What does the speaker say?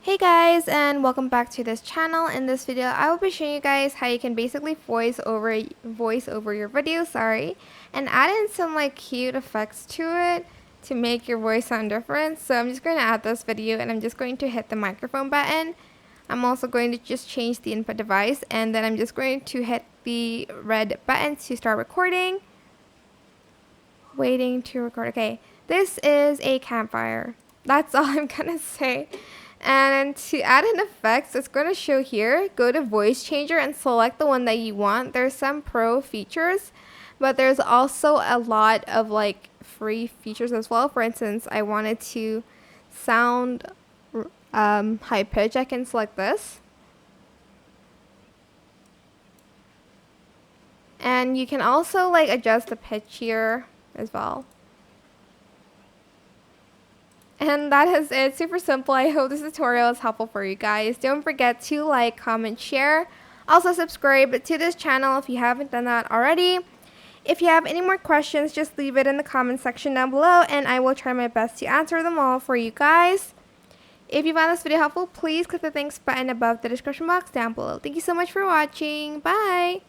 Hey guys, and welcome back to this channel. In this video I will be showing you guys how you can basically voice over your video, and add in some like cute effects to it to make your voice sound different. So I'm just going to add this video and I'm just going to hit the microphone button. I'm also going to just change the input device, and then I'm just going to hit the red button to start recording. Waiting to record. Okay, this is a campfire. That's all I'm gonna say. And to add in effects, it's going to show here. Go to voice changer and select the one that you want. There's some pro features, but there's also a lot of like free features as well. For instance, I wanted to sound high pitch. I can select this. And you can also like adjust the pitch here as well. And that is it. Super simple. I hope this tutorial is helpful for you guys. Don't forget to like, comment, share. Also subscribe to this channel if you haven't done that already. If you have any more questions, just leave it in the comment section down below and I will try my best to answer them all for you guys. If you found this video helpful, please click the thanks button above the description box down below. Thank you so much for watching. Bye!